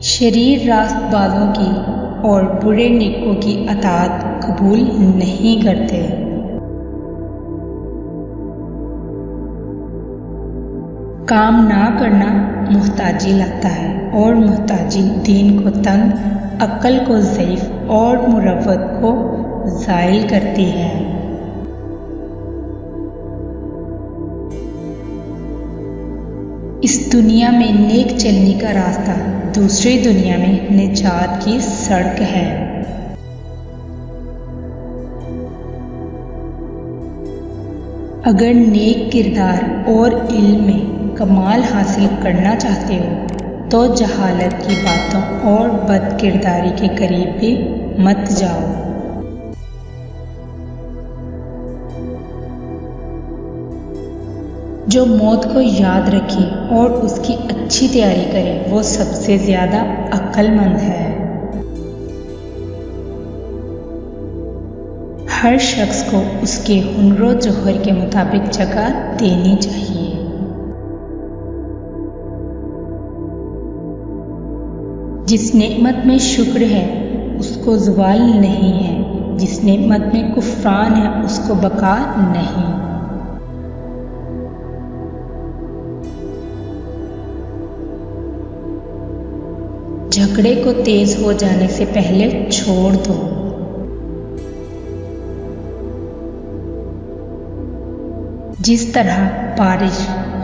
शरीर रास्तबाजों की और बुरे नेकों की अताअत कबूल नहीं करते। काम ना करना मुहताजी लाता है और मुहताजी दीन को तंग, अक्ल को ज़ईफ़ और मुरव्वत को ज़ाइल करती है। इस दुनिया में नेक चलने का रास्ता दूसरी दुनिया में निजात की सड़क है। अगर नेक किरदार और इल्म में कमाल हासिल करना चाहते हो तो जहालत की बातों और बद किरदारी के करीब भी मत जाओ। जो मौत को याद रखे और उसकी अच्छी तैयारी करे वो सबसे ज़्यादा अक्लमंद है। हर शख्स को उसके हुनर जोहर के मुताबिक जगह देनी चाहिए। जिस नेमत में शुक्र है उसको ज़वाल नहीं है, जिस नेमत में कुफ्रान है उसको बका नहीं। झगड़े को तेज हो जाने से पहले छोड़ दो। जिस तरह बारिश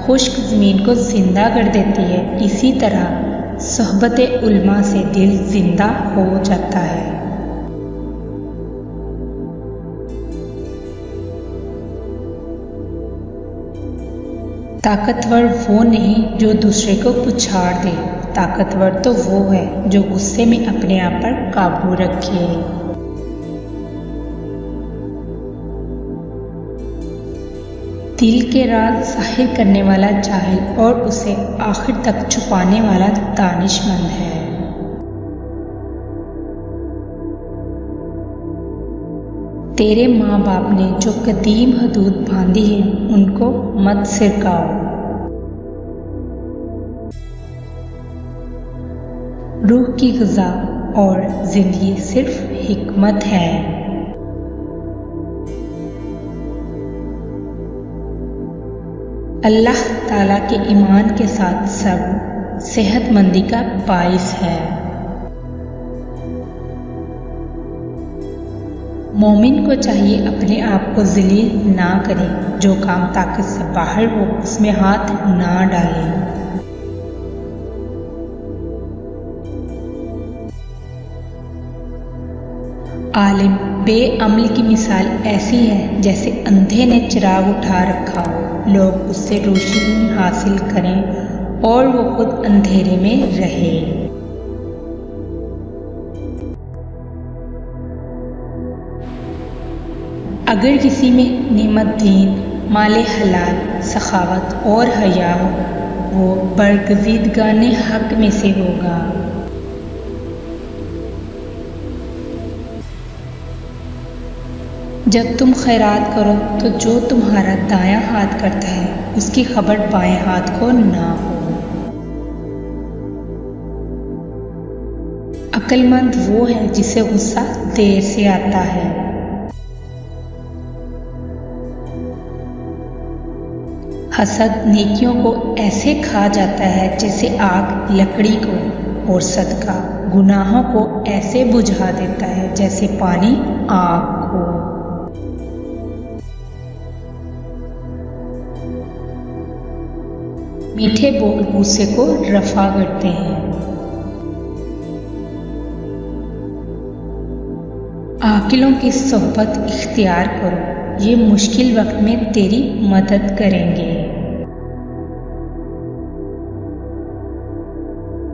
खुश्क ज़मीन को जिंदा कर देती है, इसी तरह सोहबत उल्मा से दिल जिंदा हो जाता है। ताकतवर वो नहीं जो दूसरे को पुछाड़ दे, ताकतवर तो वो है जो गुस्से में अपने आप पर काबू रखे। दिल के राज जाहिर करने वाला जाहिल और उसे आखिर तक छुपाने वाला दानिशमंद है। तेरे माँ बाप ने जो कदीम हदूद बांधी है उनको मत सिरकाओ। रूह की ग़िज़ा और ज़िंदगी सिर्फ हिकमत है। अल्लाह ताला के ईमान के साथ सब्र सेहतमंदी का बाइस है। मोमिन को चाहिए अपने आप को ज़लील ना करे, जो काम ताकत से बाहर हो उसमें हाथ ना डाले। आलिम बेअमल की मिसाल ऐसी है जैसे अंधे ने चिराग उठा रखा हो, लोग उससे रोशनी हासिल करें और वो खुद अंधेरे में रहे। अगर किसी में नेमत दीन, माले हलाल, सखावत और हया हो, वो बरगज़ीदगाने हक में से होगा। जब तुम खैरात करो तो जो तुम्हारा दायां हाथ करता है उसकी खबर बाएं हाथ को ना हो। अक्लमंद वो है जिसे गुस्सा देर से आता है। हसद नेकियों को ऐसे खा जाता है जैसे आग लकड़ी को, और सदका गुनाहों को ऐसे बुझा देता है जैसे पानी आग को। मीठे बोल गुस्से को रफा करते हैं। आकिलों की सोहबत इख्तियार करो, ये मुश्किल वक्त में तेरी मदद करेंगे।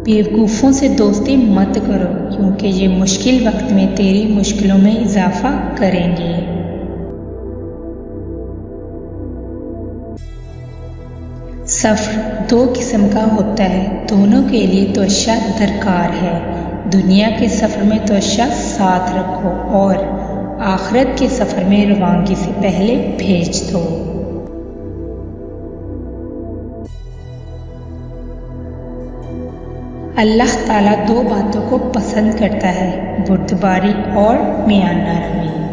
बेवकूफ़ों से दोस्ती मत करो, क्योंकि ये मुश्किल वक्त में तेरी मुश्किलों में इजाफा करेंगे। सफ़र दो किस्म का होता है, दोनों के लिए तवज्जो दरकार है। दुनिया के सफ़र में तवज्जो साथ रखो और आखिरत के सफ़र में रवानगी से पहले भेज दो। अल्लाह ताला दो बातों को पसंद करता है, बुर्दबारी और मियाना रमी।